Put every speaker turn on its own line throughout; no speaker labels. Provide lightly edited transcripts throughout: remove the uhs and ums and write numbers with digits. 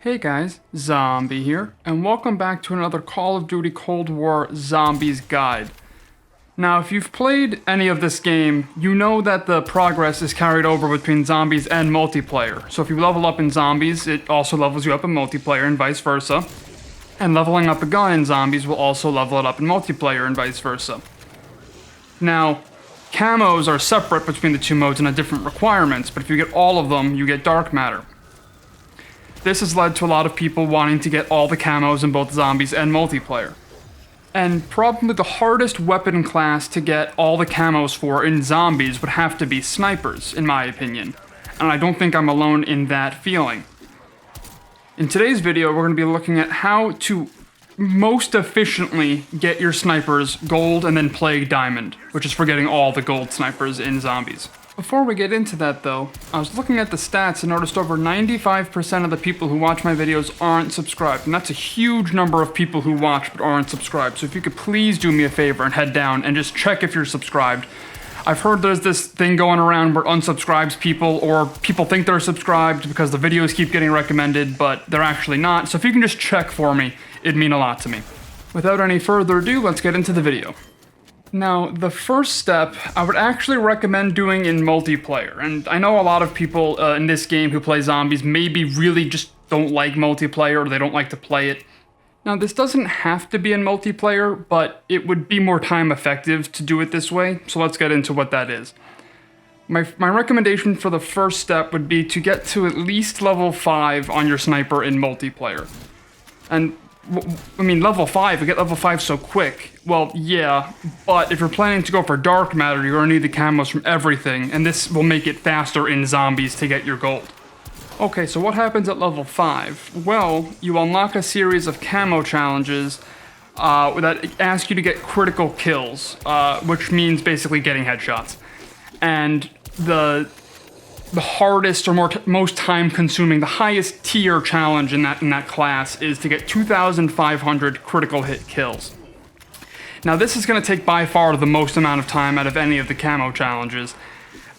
Hey guys, Zombie here, and welcome back to another Call of Duty Cold War Zombies guide. Now, if you've played any of this game, you know that the progress is carried over between zombies and multiplayer. So if you level up in zombies, it also levels you up in multiplayer and vice versa. And leveling up a gun in zombies will also level it up in multiplayer and vice versa. Now, camos are separate between the two modes and have different requirements, but if you get all of them, you get dark matter. This has led to a lot of people wanting to get all the camos in both zombies and multiplayer. And probably the hardest weapon class to get all the camos for in zombies would have to be snipers, in my opinion. And I don't think I'm alone in that feeling. In today's video, we're going to be looking at how to most efficiently get your snipers gold and then plague diamond, which is for getting all the gold snipers in zombies. Before we get into that though, I was looking at the stats and noticed over 95% of the people who watch my videos aren't subscribed, and that's a huge number of people who watch but aren't subscribed. So if you could please do me a favor and head down and just check if you're subscribed. I've heard there's this thing going around where unsubscribes people, or people think they're subscribed because the videos keep getting recommended, but they're actually not. So if you can just check for me, it'd mean a lot to me. Without any further ado, let's get into the video. Now, the first step I would actually recommend doing in multiplayer, and I know a lot of people in this game who play zombies maybe really just don't like multiplayer or they don't like to play it. Now, this doesn't have to be in multiplayer, but it would be more time effective to do it this way, so let's get into what that is. My recommendation for the first step would be to get to at least level 5 on your sniper in multiplayer. And I mean, level 5, we get level 5 so quick. Well, yeah, but if you're planning to go for dark matter, you're gonna need the camos from everything, and this will make it faster in zombies to get your gold. Okay, so what happens at level 5? Well, you unlock a series of camo challenges that ask you to get critical kills, which means basically getting headshots. And the hardest or most time-consuming, the highest tier challenge in that class is to get 2,500 critical hit kills. Now this is going to take by far the most amount of time out of any of the camo challenges.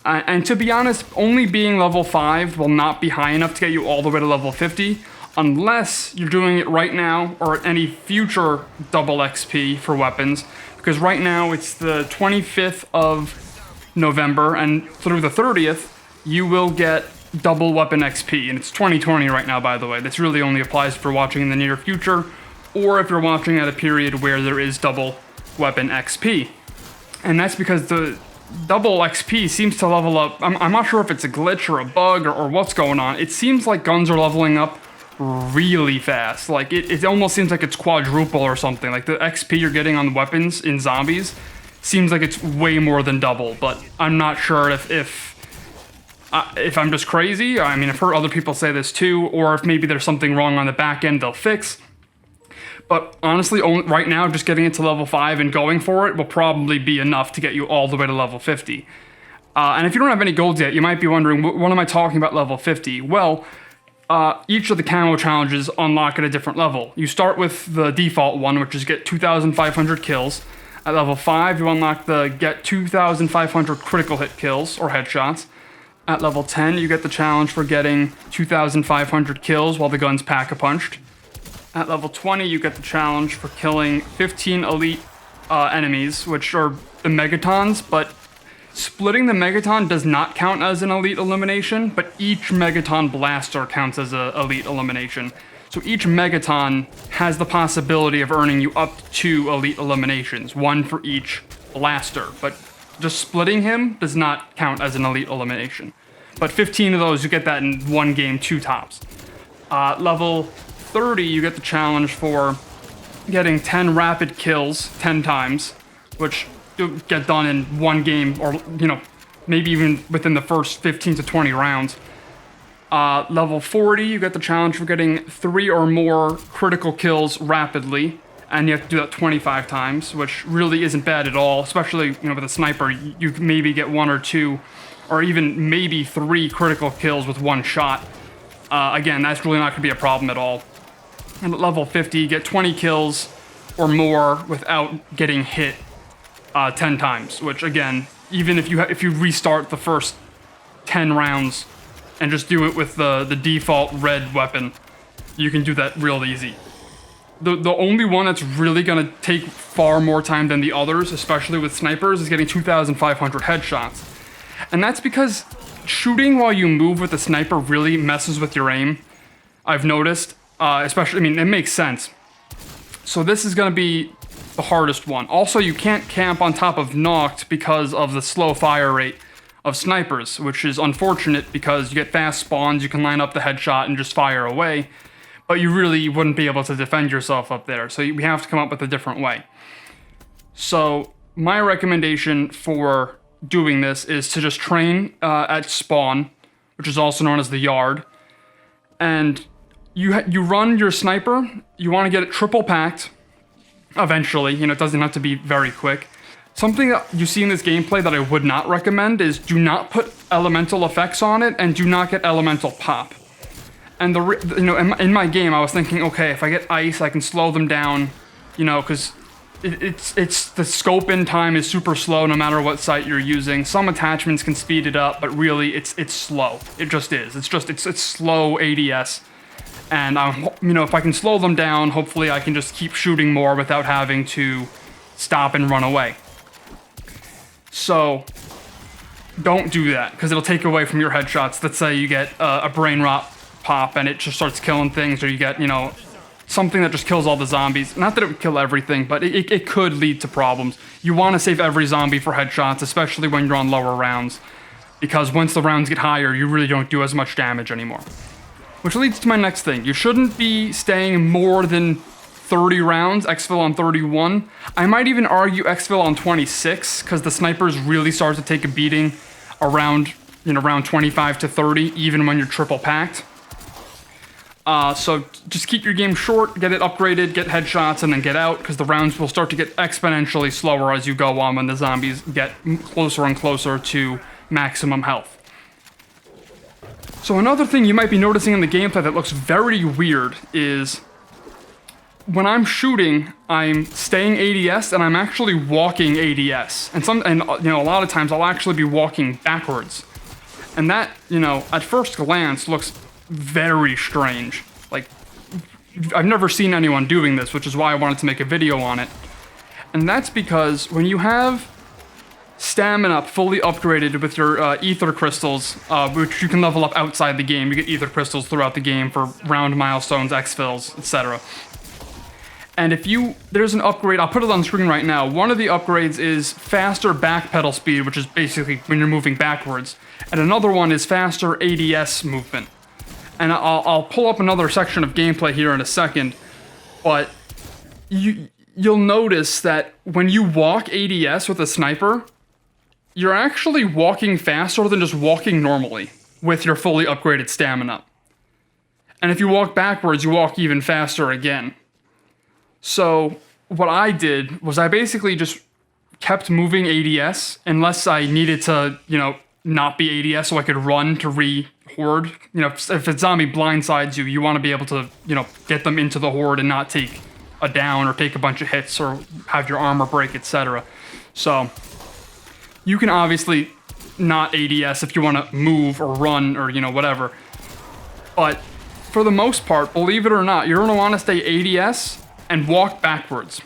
And to be honest, only being level 5 will not be high enough to get you all the way to level 50, unless you're doing it right now or at any future double XP for weapons, because right now it's the 25th of November, and through the 30th, you will get double weapon XP, and it's 2020 right now, by the way. This really only applies if you're watching in the near future, or if you're watching at a period where there is double weapon XP. And that's because the double XP seems to level up. I'm not sure if it's a glitch or a bug or what's going on. It seems like guns are leveling up really fast. Like, it almost seems like it's quadruple or something. Like, the XP you're getting on the weapons in zombies seems like it's way more than double, but I'm not sure if I'm just crazy. I mean, I've heard other people say this too, or if maybe there's something wrong on the back end they'll fix. But honestly, right now, just getting it to level 5 and going for it will probably be enough to get you all the way to level 50. And if you don't have any golds yet, you might be wondering, what am I talking about level 50? Well, each of the camo challenges unlock at a different level. You start with the default one, which is get 2,500 kills. At level 5, you unlock the get 2,500 critical hit kills, or headshots. At level 10, you get the challenge for getting 2,500 kills while the gun's pack-a-punched. At level 20, you get the challenge for killing 15 elite enemies, which are the Megatons, but splitting the Megaton does not count as an elite elimination, but each Megaton blaster counts as an elite elimination. So each Megaton has the possibility of earning you up to 2 elite eliminations, one for each blaster, but just splitting him does not count as an elite elimination. But 15 of those, you get that in one game, 2 tops. Level 30, you get the challenge for getting 10 rapid kills 10 times, which you'll get done in one game, or, you know, maybe even within the first 15 to 20 rounds. Level 40, you get the challenge for getting 3 or more critical kills rapidly, and you have to do that 25 times, which really isn't bad at all, especially, you know, with a sniper. You maybe get 1 or 2, or even maybe 3 critical kills with one shot. Again, that's really not going to be a problem at all. And at level 50, you get 20 kills or more without getting hit 10 times, which again, even if you restart the first 10 rounds and just do it with the default red weapon, you can do that real easy. The only one that's really gonna take far more time than the others, especially with snipers, is getting 2,500 headshots. And that's because shooting while you move with the sniper really messes with your aim. I've noticed, especially, I mean, it makes sense. So this is gonna be the hardest one. Also, you can't camp on top of knocked because of the slow fire rate of snipers, which is unfortunate because you get fast spawns, you can line up the headshot and just fire away. But you really wouldn't be able to defend yourself up there, so we have to come up with a different way. So my recommendation for doing this is to just train at spawn, which is also known as the yard, and you run your sniper. You want to get it triple packed eventually. You know, it doesn't have to be very quick. Something that you see in this gameplay that I would not recommend is do not put elemental effects on it and do not get elemental pop. And in my game, I was thinking, okay, if I get ice, I can slow them down, you know, because it's the scope in time is super slow no matter what sight you're using. Some attachments can speed it up, but really it's slow. It just is. It's slow ADS. And you know, if I can slow them down, hopefully I can just keep shooting more without having to stop and run away. So don't do that because it'll take away from your headshots. Let's say you get a brain rot pop and it just starts killing things, or you get, you know, something that just kills all the zombies. Not that it would kill everything, but it could lead to problems. You want to save every zombie for headshots, especially when you're on lower rounds, because once the rounds get higher, you really don't do as much damage anymore. Which leads to my next thing. You shouldn't be staying more than 30 rounds, exfil on 31. I might even argue exfil on 26, because the snipers really start to take a beating around, you know, around 25 to 30, even when you're triple packed. So just keep your game short, get it upgraded, get headshots, and then get out, because the rounds will start to get exponentially slower as you go on when the zombies get closer and closer to maximum health. So another thing you might be noticing in the gameplay that looks very weird is when I'm shooting, I'm staying ADS and I'm actually walking ADS. And you know, a lot of times I'll actually be walking backwards. And that, you know, at first glance looks very strange. Like, I've never seen anyone doing this, which is why I wanted to make a video on it. And that's because when you have stamina fully upgraded with your ether crystals, which you can level up outside the game, you get ether crystals throughout the game for round milestones, exfils, etc. And there's an upgrade, I'll put it on screen right now. One of the upgrades is faster backpedal speed, which is basically when you're moving backwards. And another one is faster ADS movement. And I'll pull up another section of gameplay here in a second, but you'll notice that when you walk ADS with a sniper, you're actually walking faster than just walking normally with your fully upgraded stamina. And if you walk backwards, you walk even faster again. So what I did was I basically just kept moving ADS unless I needed to, you know, not be ADS so I could run to re-horde. You know, if a zombie blindsides you, you want to be able to, you know, get them into the horde and not take a down or take a bunch of hits or have your armor break, etc. So you can obviously not ADS if you want to move or run or, you know, whatever. But for the most part, believe it or not, you're going to want to stay ADS and walk backwards.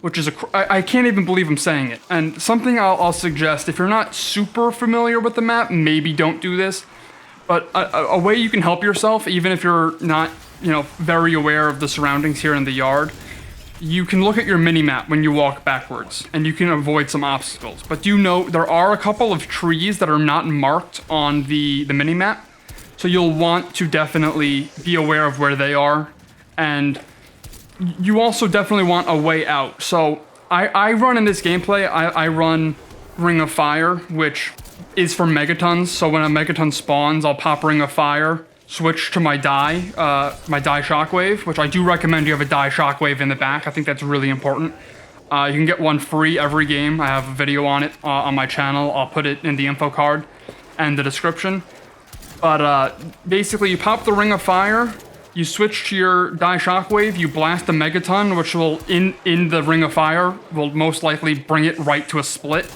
Which is I can't even believe I'm saying it. And something I'll suggest, if you're not super familiar with the map, maybe don't do this. But a way you can help yourself, even if you're not, you know, very aware of the surroundings here in the yard, you can look at your mini-map when you walk backwards, and you can avoid some obstacles. But do know there are a couple of trees that are not marked on the mini-map, so you'll want to definitely be aware of where they are, and you also definitely want a way out. So I run in this gameplay, I run Ring of Fire, which is for megatons, so when a megaton spawns, I'll pop Ring of Fire, switch to my die shockwave, which I do recommend you have a die shockwave in the back. I think that's really important. You can get one free every game. I have a video on it on my channel. I'll put it in the info card and the description. But basically, you pop the Ring of Fire, you switch to your die shockwave, you blast the megaton, which will, in the Ring of Fire, will most likely bring it right to a split.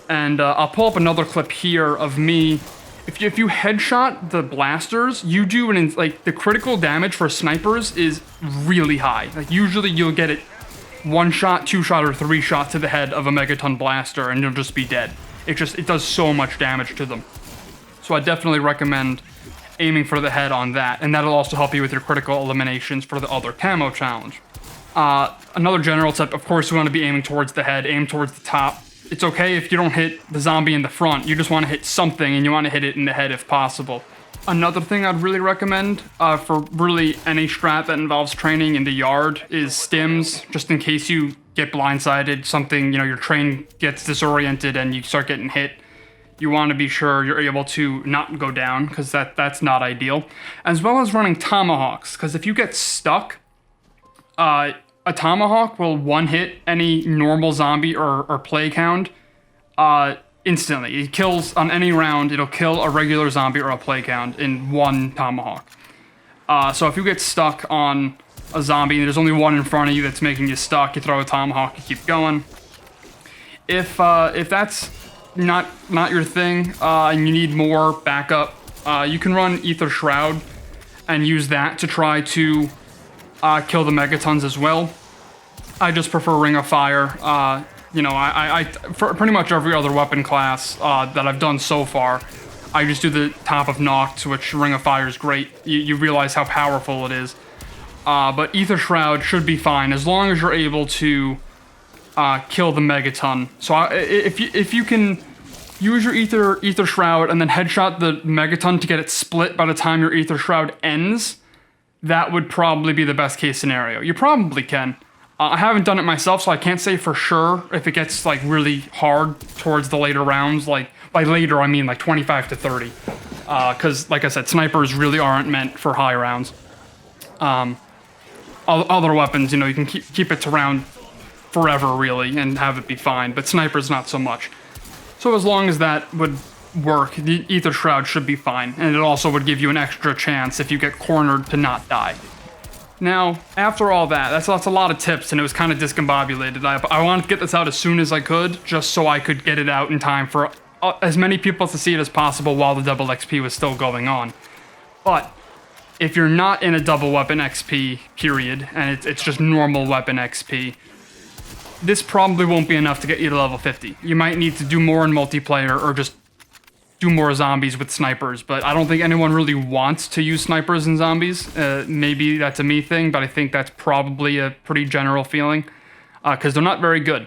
And I'll pull up another clip here of me If you headshot the blasters, you do like the critical damage for snipers is really high. Like usually you'll get it 1 shot, 2 shot, or 3 shot to the head of a megaton blaster, and you'll just be dead. It does so much damage to them. So I definitely recommend aiming for the head on that, and that'll also help you with your critical eliminations for the other camo challenge. Another general tip, of course, you want to be aiming towards the head, aim towards the top. It's okay if you don't hit the zombie in the front, you just want to hit something, and you want to hit it in the head if possible. Another thing I'd really recommend for really any strat that involves training in the yard is stims, just in case you get blindsided, something, your train gets disoriented and you start getting hit. You want to be sure you're able to not go down, because that's not ideal. As well as running tomahawks, because if you get stuck, a tomahawk will one-hit any normal zombie or plague hound instantly. It kills, on any round, it'll kill a regular zombie or a plague hound in 1 tomahawk. So if you get stuck on a zombie and there's only one in front of you that's making you stuck, you throw a tomahawk, you keep going. If that's not your thing, and you need more backup, you can run Ether Shroud and use that to try to kill the megatons as well. I just prefer Ring of Fire. For pretty much every other weapon class that I've done so far, I just do the top of Noct, which Ring of Fire is great. You realize how powerful it is. But Ether Shroud should be fine as long as you're able to kill the megaton. So if you can use your Ether Shroud and then headshot the megaton to get it split by the time your Ether Shroud ends, that would probably be the best case scenario. You probably can. I haven't done it myself, so I can't say for sure if it gets like really hard towards the later rounds. Like by later, I mean like 25 to 30. Because like I said, snipers really aren't meant for high rounds. Other weapons, you can keep it to round forever really and have it be fine, but snipers not so much. So as long as that would work, the Ether Shroud should be fine, and it also would give you an extra chance if you get cornered to not die. Now, after all that's a lot of tips, and it was kind of discombobulated. I wanted to get this out as soon as I could, just so I could get it out in time for as many people to see it as possible while the double XP was still going on. But if you're not in a double weapon XP period, and it's just normal weapon XP, this probably won't be enough to get you to level 50. You might need to do more in multiplayer or just do more zombies with snipers, but I don't think anyone really wants to use snipers and zombies. Maybe that's a me thing, but I think that's probably a pretty general feeling, because they're not very good.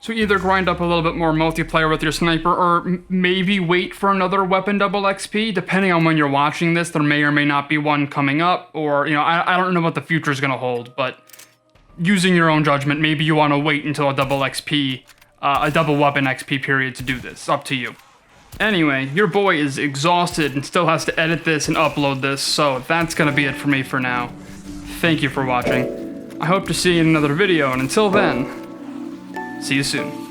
So either grind up a little bit more multiplayer with your sniper, or maybe wait for another weapon double XP, depending on when you're watching this. There may or may not be one coming up, or, I don't know what the future is going to hold, but using your own judgment, maybe you want to wait until a double XP, a double weapon XP period to do this. Up to you. Anyway, your boy is exhausted and still has to edit this and upload this, so that's gonna be it for me for now. Thank you for watching. I hope to see you in another video, and until then, see you soon.